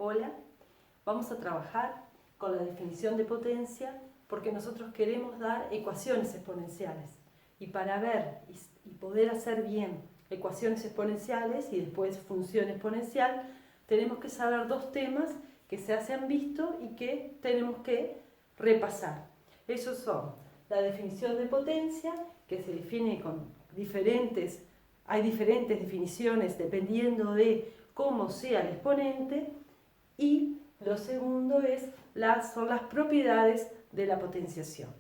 Hola, vamos a trabajar con la definición de potencia porque nosotros queremos dar ecuaciones exponenciales. Y para ver y poder hacer bien ecuaciones exponenciales y después función exponencial, tenemos que saber dos temas que se han visto y que tenemos que repasar. Esos son la definición de potencia, que se define con hay diferentes definiciones dependiendo de cómo sea el exponente, y lo segundo son las propiedades de la potenciación.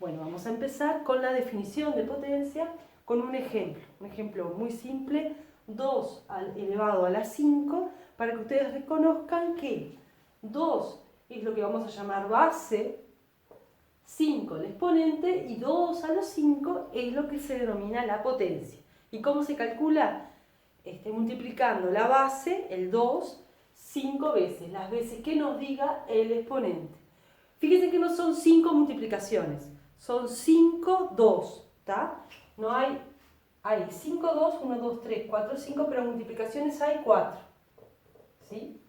Bueno, vamos a empezar con la definición de potencia con un ejemplo muy simple, 2 elevado a la 5, para que ustedes reconozcan que 2 es lo que vamos a llamar base, 5 el exponente y 2 a la 5 es lo que se denomina la potencia. ¿Y cómo se calcula? Multiplicando la base, el 2, 5 veces, las veces que nos diga el exponente. Fíjense que no son 5 multiplicaciones, son 5, 2, ¿está? No hay 5, 2, 1, 2, 3, 4, 5, pero multiplicaciones hay 4, ¿sí?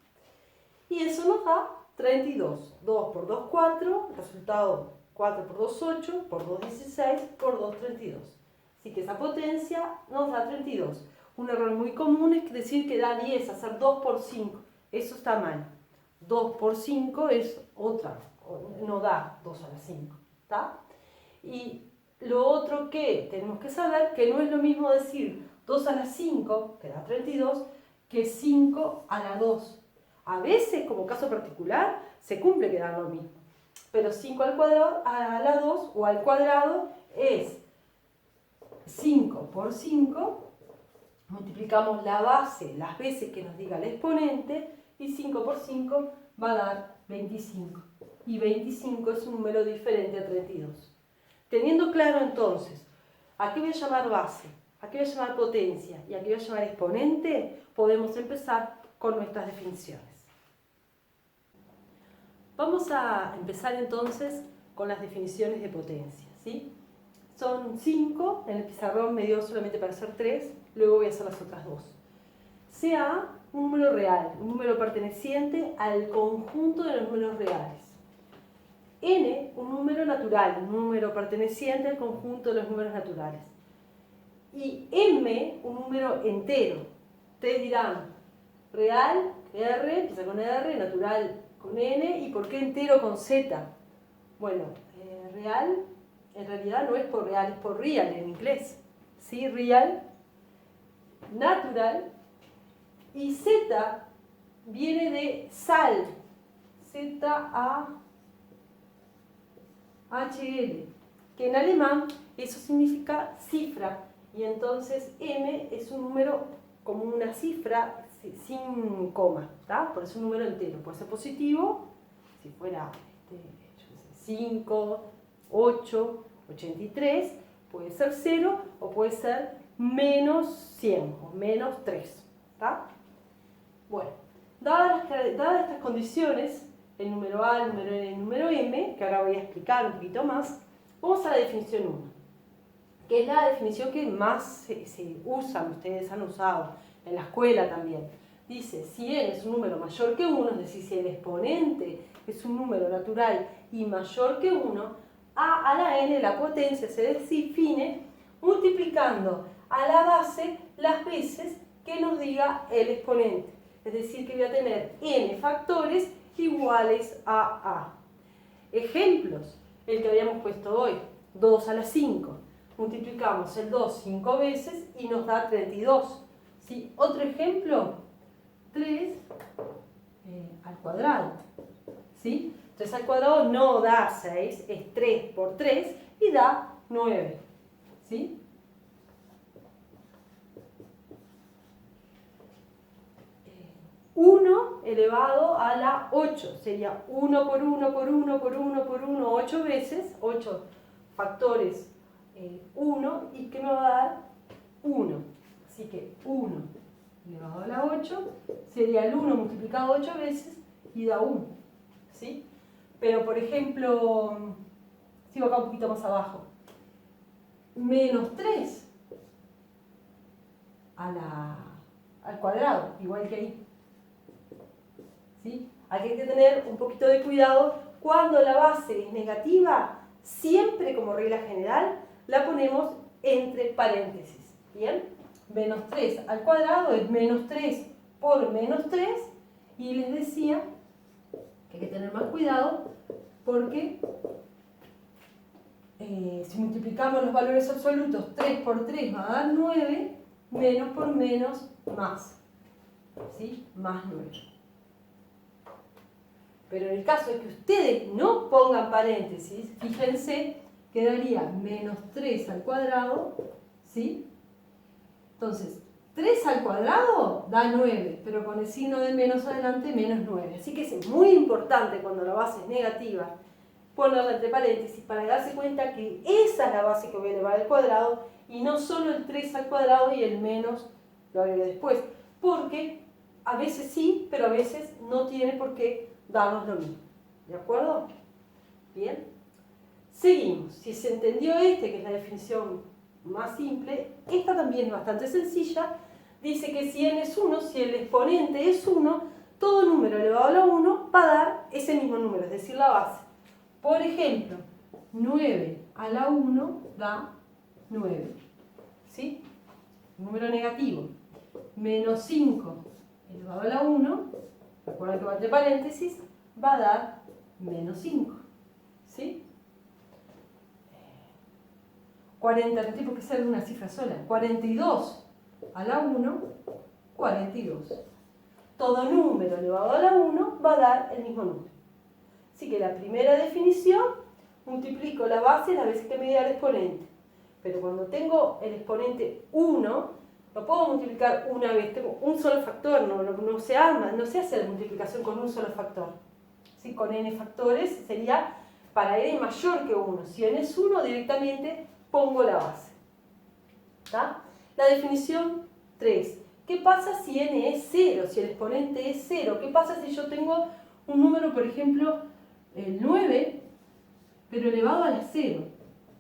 Y eso nos da 32. 2 por 2, 4, resultado 4 por 2, 8, por 2, 16, por 2, 32. Así que esa potencia nos da 32. Un error muy común es decir que da 10, hacer 2 por 5. Eso está mal. 2 por 5 es otra, no da 2 a la 5. ¿Está? Y lo otro que tenemos que saber, que no es lo mismo decir 2 a la 5, que da 32, que 5 a la 2. A veces, como caso particular, se cumple que da lo mismo. Pero 5 al cuadrado, a la 2 o al cuadrado es 5 por 5, multiplicamos la base las veces que nos diga el exponente, y 5 por 5 va a dar 25. Y 25 es un número diferente a 32. Teniendo claro entonces a qué voy a llamar base, a qué voy a llamar potencia y a qué voy a llamar exponente, podemos empezar con nuestras definiciones. Vamos a empezar entonces con las definiciones de potencia, ¿sí? Son 5, en el pizarrón me dio solamente para hacer 3, luego voy a hacer las otras 2. Sea un número real, un número perteneciente al conjunto de los números reales. N, un número natural, un número perteneciente al conjunto de los números naturales. Y M, un número entero. Ustedes dirán, real, R, empieza con R, natural con N, ¿y por qué entero con Z? Bueno, real en realidad no es por real, es por real en inglés. ¿Sí? Real, natural, y Z viene de sal, Z-A-H-L, que en alemán eso significa cifra, y entonces M es un número como una cifra sin coma, ¿tá? Por eso un número entero, puede ser positivo, si fuera 5, 8, 83, puede ser 0 o puede ser menos 100 o menos 3, ¿tá? Bueno, dadas estas condiciones, el número A, el número N y el número M, que ahora voy a explicar un poquito más, vamos a la definición 1, que es la definición que más se usa, ustedes han usado en la escuela también. Dice, si n es un número mayor que 1, es decir, si el exponente es un número natural y mayor que 1, a la n, la potencia, se define multiplicando a la base las veces que nos diga el exponente. Es decir, que voy a tener n factores iguales a a. Ejemplos, el que habíamos puesto hoy, 2 a la 5. Multiplicamos el 2 5 veces y nos da 32. ¿Sí? Otro ejemplo, 3 al cuadrado. ¿Sí? 3 al cuadrado no da 6, es 3 por 3 y da 9. ¿Sí? Elevado a la 8, sería 1 por 1 por 1 por 1 por 1, 8 veces, 8 factores 1, y que me va a dar 1. Así que 1 elevado a la 8 sería el 1 multiplicado 8 veces y da 1. ¿Sí? Pero por ejemplo, sigo acá un poquito más abajo, menos 3 al cuadrado, igual que ahí. ¿sí? Aquí hay que tener un poquito de cuidado. Cuando la base es negativa, siempre como regla general, la ponemos entre paréntesis. ¿Bien? Menos 3 al cuadrado es menos 3 por menos 3. Y les decía que hay que tener más cuidado porque si multiplicamos los valores absolutos, 3 por 3 va a dar 9, menos por menos más. ¿Sí? Más 9. Pero en el caso de que ustedes no pongan paréntesis, fíjense que daría menos 3 al cuadrado, ¿sí? Entonces, 3 al cuadrado da 9, pero con el signo de menos adelante, menos 9. Así que es muy importante cuando la base es negativa, ponerla entre paréntesis para darse cuenta que esa es la base que voy a elevar al cuadrado y no solo el 3 al cuadrado y el menos lo agregué después. Porque a veces sí, pero a veces no tiene por qué darnos lo mismo. ¿De acuerdo? Bien. Seguimos. Si se entendió que es la definición más simple, esta también es bastante sencilla. Dice que si n es 1, si el exponente es 1, todo número elevado a la 1 va a dar ese mismo número, es decir, la base. Por ejemplo, 9 a la 1 da 9. ¿Sí? Número negativo. Menos 5 elevado a la 1, recuerden que va entre paréntesis, va a dar menos 5. ¿Sí? 40, no tiene por qué ser una cifra sola. 42 a la 1, 42. Todo número elevado a la 1 va a dar el mismo número. Así que la primera definición, multiplico la base las veces que me diga el exponente. Pero cuando tengo el exponente 1, no puedo multiplicar una vez, tengo un solo factor, no se hace la multiplicación con un solo factor. ¿Sí? Con n factores sería para n mayor que 1. Si n es 1, directamente pongo la base. ¿Está? La definición 3. ¿Qué pasa si n es 0? Si el exponente es 0. ¿Qué pasa si yo tengo un número, por ejemplo, el 9, pero elevado a la 0?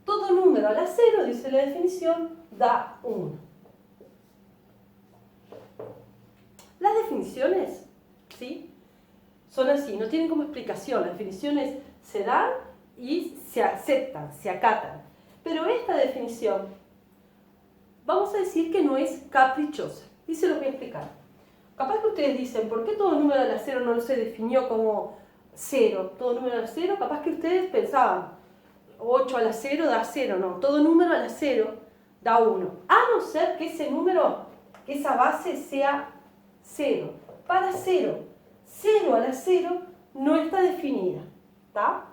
Todo número a la 0, dice la definición, da 1. Las definiciones, ¿sí?, son así, no tienen como explicación. Las definiciones se dan y se aceptan, se acatan. Pero esta definición, vamos a decir que no es caprichosa. Y se los voy a explicar. Capaz que ustedes dicen, ¿por qué todo número a la 0 no se definió como 0? Todo número a la 0, capaz que ustedes pensaban, 8 a la 0 da 0. No, todo número a la 0 da 1. A no ser que ese número, que esa base sea 0. Para 0 a la 0 no está definida. ¿Está?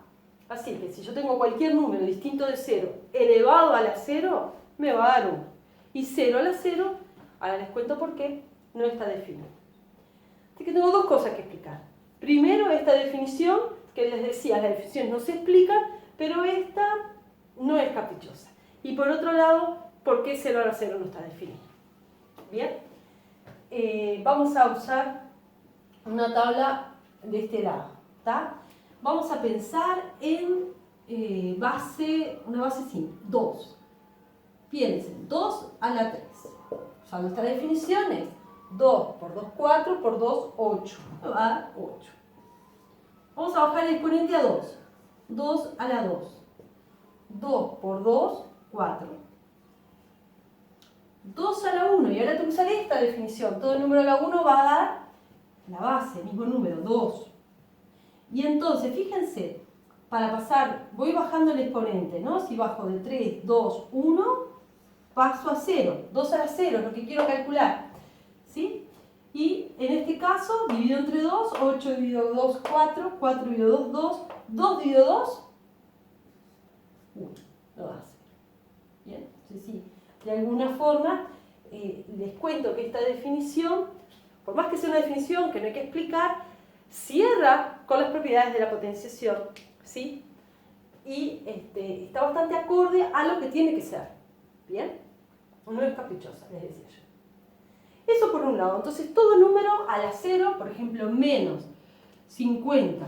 Así que si yo tengo cualquier número distinto de 0 elevado a la 0, me va a dar 1. Y 0 a la 0, ahora les cuento por qué, no está definido. Así que tengo dos cosas que explicar. Primero, esta definición, que les decía, las definiciones no se explican, pero esta no es caprichosa. Y por otro lado, ¿por qué 0 a la 0 no está definido? Bien, vamos a usar una tabla de este lado. ¿Tá? Vamos a pensar en una base simple, 2. Piensen, 2 a la 3. Usando esta definición es 2 por 2, 4, por 2, 8. Me va a dar 8. Vamos a bajar el exponente a 2. 2 a la 2. 2 por 2, 4. 2 a la 1. Y ahora tengo que usar esta definición. Todo número a la 1 va a dar la base, el mismo número, 2. Y entonces, fíjense, para pasar, voy bajando el exponente, ¿no? Si bajo de 3, 2, 1, paso a 0. 2 a la 0 es lo que quiero calcular. ¿Sí? Y en este caso, divido entre 2, 8 dividido 2, 4, 4 dividido 2, 2, 2 dividido 2, 1. No va a ser. Bien, entonces sí, de alguna forma les cuento que esta definición, por más que sea una definición que no hay que explicar, cierra con las propiedades de la potenciación, ¿sí? Y está bastante acorde a lo que tiene que ser. ¿Bien? No es caprichosa, les decía yo. Eso por un lado. Entonces, todo número a la 0, por ejemplo, menos 50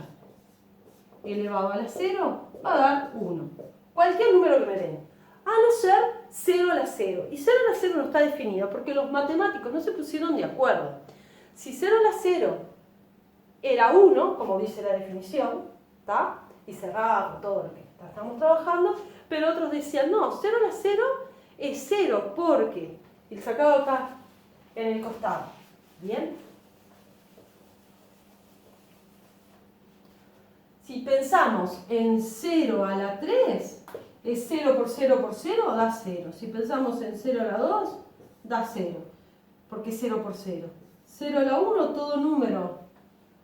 elevado a la 0, va a dar 1. Cualquier número que me den. A no ser 0 a la 0. Y 0 a la 0 no está definido porque los matemáticos no se pusieron de acuerdo. Si 0 a la 0 era 1, como dice la definición, ¿tá? Y cerraba con todo lo que estamos trabajando, pero otros decían, no, 0 a la 0 es 0, porque, y lo sacaba acá en el costado, ¿bien? Si pensamos en 0 a la 3, es 0 por 0 por 0, da 0. Si pensamos en 0 a la 2, da 0, porque es 0 por 0. 0 a la 1, todo número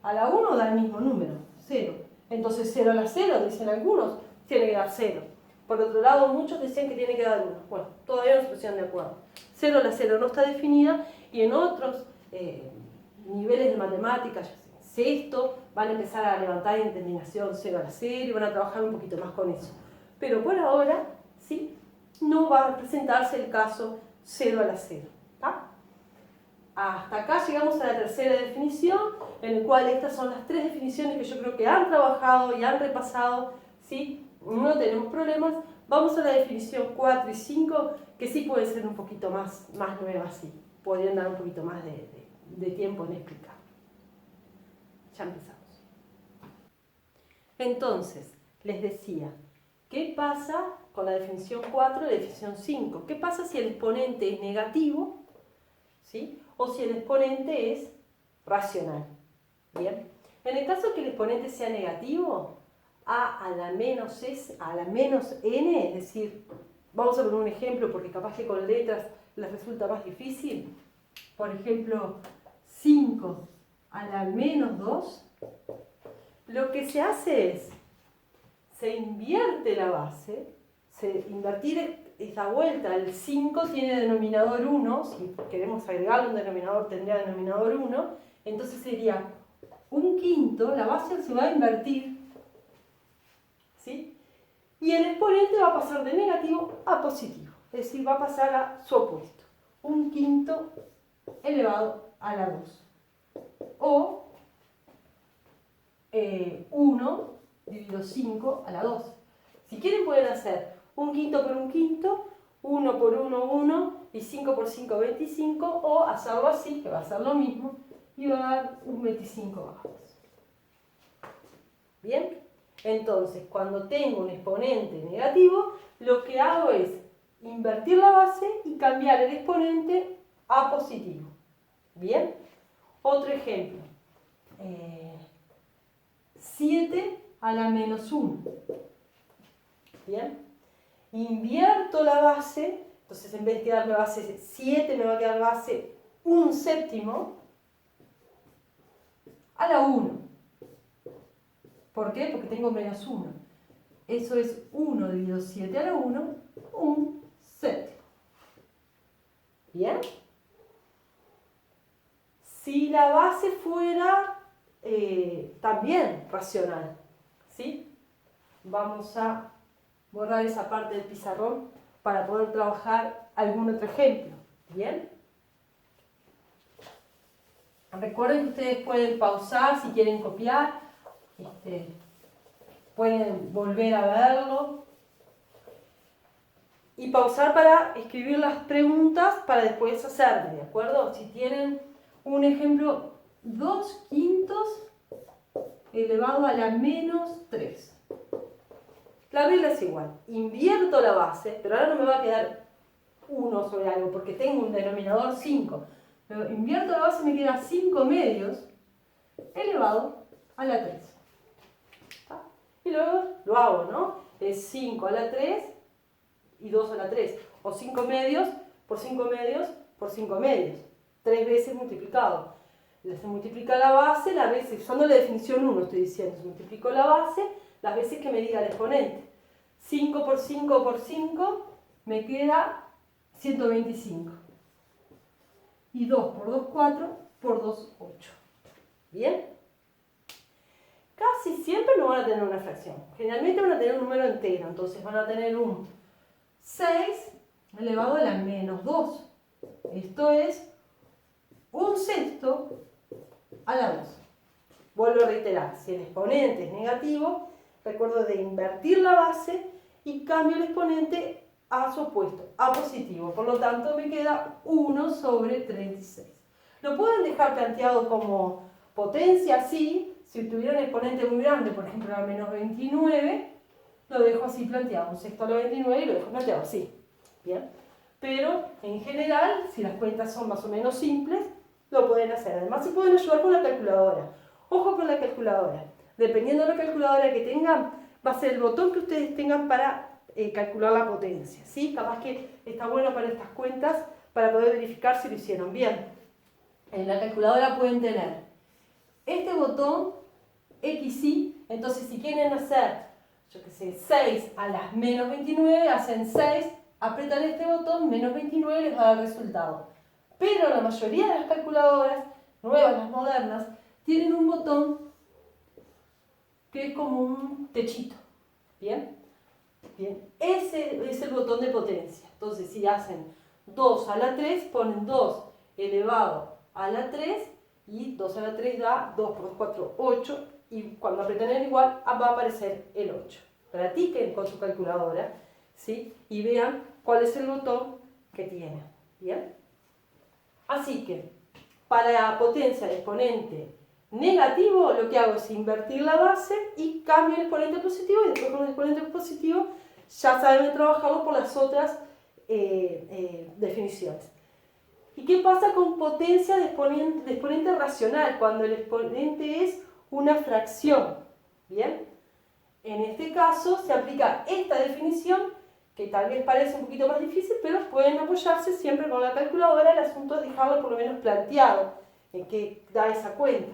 a la 1 da el mismo número, 0. Entonces 0 a la 0, dicen algunos, tiene que dar 0. Por otro lado, muchos decían que tiene que dar 1. Bueno, todavía no se pusieron de acuerdo. 0 a la 0 no está definida y en otros niveles de matemáticas, sexto, van a empezar a levantar en determinación 0 a la 0 y van a trabajar un poquito más con eso. Pero por ahora, ¿sí? No va a presentarse el caso 0 a la 0. ¿Tá? Hasta acá llegamos a la tercera definición, en la cual estas son las tres definiciones que yo creo que han trabajado y han repasado, ¿sí? No tenemos problemas. Vamos a la definición 4 y 5, que sí puede ser un poquito más nuevas, sí. Podrían dar un poquito más de tiempo en explicar. Ya empezamos. Entonces, les decía, ¿qué pasa con la definición 4 y la definición 5? ¿Qué pasa si el exponente es negativo? ¿Sí? O si el exponente es racional. ¿Bien? En el caso que el exponente sea negativo, a la menos n, es decir, vamos a poner un ejemplo porque capaz que con letras les resulta más difícil. Por ejemplo, 5 a la menos 2, lo que se hace es, se invierte la base, invertir esta vuelta, el 5 tiene denominador 1, si queremos agregarle un denominador tendría denominador 1, entonces sería un quinto, la base se va a invertir, ¿sí? Y el exponente va a pasar de negativo a positivo, es decir, va a pasar a su opuesto, un quinto elevado a la 2, o 1 dividido 5 a la 2. Si quieren pueden hacer un quinto por un quinto, 1 por 1, 1, y 5 por 5, 25, o hacerlo así, que va a ser lo mismo, y va a dar un 25 bajos. ¿Bien? Entonces, cuando tengo un exponente negativo, lo que hago es invertir la base y cambiar el exponente a positivo. ¿Bien? Otro ejemplo. 7 a la menos 1. ¿Bien? Invierto la base, entonces en vez de quedarme base 7, me va a quedar base 1 séptimo a la 1. ¿Por qué? Porque tengo menos 1. Eso es 1 dividido 7 a la 1, 1 séptimo. ¿Bien? Si la base fuera también racional, ¿sí? Vamos a borrar esa parte del pizarrón para poder trabajar algún otro ejemplo. ¿Bien? Recuerden que ustedes pueden pausar si quieren copiar, pueden volver a verlo y pausar para escribir las preguntas para después hacerlas, ¿de acuerdo? Si tienen un ejemplo, 2 quintos elevado a la menos 3. La regla es igual, invierto la base, pero ahora no me va a quedar 1 sobre algo porque tengo un denominador 5. Pero invierto la base y me queda 5 medios elevado a la 3. ¿Está? Y luego lo hago, ¿no? Es 5 a la 3 y 2 a la 3. O 5 medios por 5 medios por 5 medios. 3 veces multiplicado. Se multiplica la base, las veces, usando la definición 1 estoy diciendo, se multiplico la base las veces que me diga el exponente. 5 por 5 por 5 me queda 125. Y 2 por 2, 4, por 2, 8. ¿Bien? Casi siempre no van a tener una fracción. Generalmente van a tener un número entero, entonces van a tener un 6 elevado a la menos 2. Esto es un sexto a la 2. Vuelvo a reiterar, si el exponente es negativo, recuerdo de invertir la base y cambio el exponente a su opuesto, a positivo. Por lo tanto, me queda 1 sobre 36. Lo pueden dejar planteado como potencia así, si tuviera un exponente muy grande, por ejemplo la menos 29, lo dejo así planteado, un sexto a la 29 y lo dejo planteado así. ¿Bien? Pero en general, si las cuentas son más o menos simples, lo pueden hacer. Además se pueden ayudar con la calculadora. Ojo con la calculadora. Dependiendo de la calculadora que tengan, va a ser el botón que ustedes tengan para calcular la potencia. ¿Sí? Capaz que está bueno para estas cuentas para poder verificar si lo hicieron bien. En la calculadora pueden tener este botón XY, entonces si quieren hacer, yo qué sé, 6 a las menos 29, hacen 6, apretan este botón, menos 29 les va a dar el resultado. Pero la mayoría de las calculadoras, nuevas, las modernas, tienen un botón que es como un techito. ¿Bien? Bien. Ese es el botón de potencia. Entonces si hacen 2 a la 3, ponen 2 elevado a la 3 y 2 a la 3 da 2 por 2, 4, 8 y cuando apretan el igual va a aparecer el 8. Practiquen con su calculadora, ¿sí? Y vean cuál es el botón que tienen. ¿Bien? Así que para potencia de exponente negativo lo que hago es invertir la base y cambio el exponente positivo y después con el exponente positivo ya saben trabajarlo por las otras definiciones. ¿Y qué pasa con potencia de exponente racional? Cuando el exponente es una fracción. ¿Bien? En este caso se aplica esta definición, que tal vez parece un poquito más difícil, pero pueden apoyarse siempre con la calculadora. El asunto es dejarlo por lo menos planteado en qué da esa cuenta.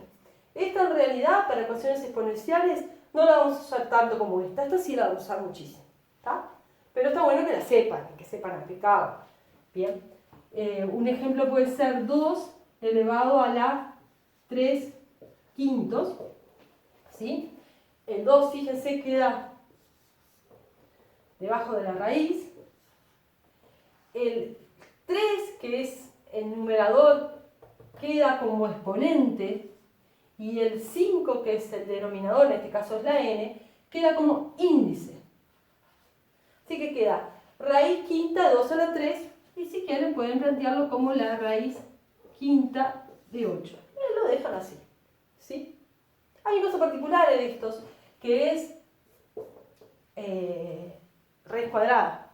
Esta en realidad para ecuaciones exponenciales no la vamos a usar tanto como esta. Esta sí la vamos a usar muchísimo. ¿Está? Pero está bueno que sepan aplicarlo. Bien. Un ejemplo puede ser 2 elevado a la 3 quintos. ¿Sí? El 2, fíjense, queda debajo de la raíz. El 3, que es el numerador, queda como exponente. Y el 5, que es el denominador, en este caso es la n, queda como índice. Así que queda raíz quinta de 2 a la 3. Y si quieren pueden plantearlo como la raíz quinta de 8. Y lo dejan así. ¿Sí? Hay una cosa particular en estos, que es raíz cuadrada.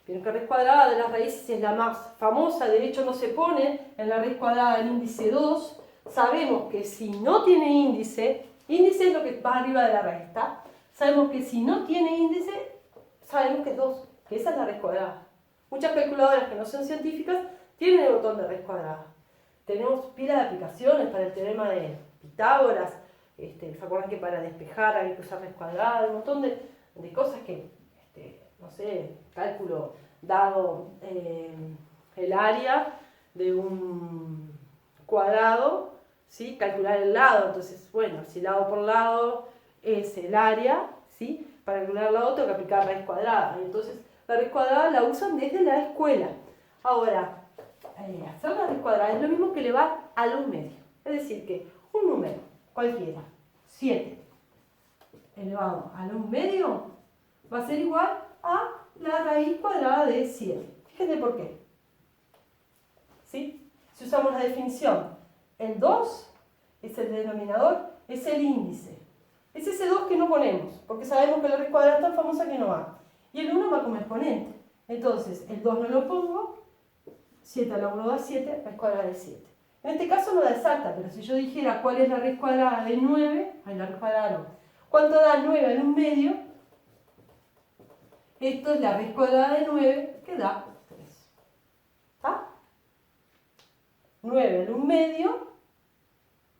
Vieron que raíz cuadrada de las raíces es la más famosa, de hecho no se pone en la raíz cuadrada el índice 2. Sabemos que si no tiene índice es lo que va arriba de la raíz, ¿está? Sabemos que si no tiene índice, sabemos que es 2, que esa es la raíz cuadrada. Muchas calculadoras que no son científicas tienen el botón de raíz cuadrada. Tenemos pila de aplicaciones para el teorema de Pitágoras. ¿Se acuerdan que para despejar hay que usar raíz cuadrada? Un montón de cosas que, no sé, cálculo dado el área de un cuadrado, ¿sí? Calcular el lado. Entonces, bueno, si lado por lado es el área, ¿sí? Para calcular el lado tengo que aplicar raíz cuadrada. Y entonces, la raíz cuadrada la usan desde la escuela. Ahora, hacer la raíz cuadrada es lo mismo que elevar al 1 medio. Es decir, que un número cualquiera, 7, elevado al 1 medio, va a ser igual a la raíz cuadrada de 7. Fíjense por qué. ¿Sí? Si usamos la definición, el 2 es el denominador, es el índice. Es ese 2 que no ponemos, porque sabemos que la raíz cuadrada es tan famosa que no va. Y el 1 va como exponente. Entonces, el 2 no lo pongo, 7 a la 1 da 7, raíz cuadrada de 7. En este caso no da exacta, pero si yo dijera cuál es la raíz cuadrada de 9, la raíz cuadrada no. ¿Cuánto da 9 al 1 medio? Esto es la raíz cuadrada de 9, que da 3. ¿Está? 9 al 1 medio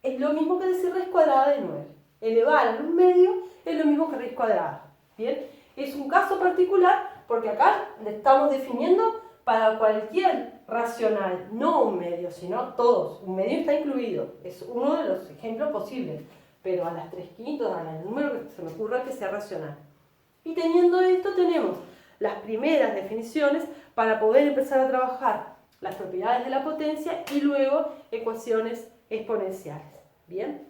es lo mismo que decir raíz cuadrada de 9. Elevar al 1 medio es lo mismo que raíz cuadrada. ¿Bien? Es un caso particular porque acá le estamos definiendo para cualquier racional, no un medio, sino todos. Un medio está incluido, es uno de los ejemplos posibles, pero a las 3 quintos, al número que se me ocurra que sea racional. Y teniendo esto tenemos las primeras definiciones para poder empezar a trabajar las propiedades de la potencia y luego ecuaciones exponenciales. ¿Bien?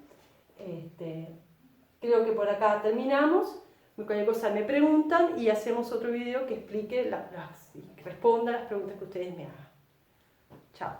Creo que por acá terminamos. Cualquier cosa me preguntan y hacemos otro video que explique y responda las preguntas que ustedes me hagan. Chao.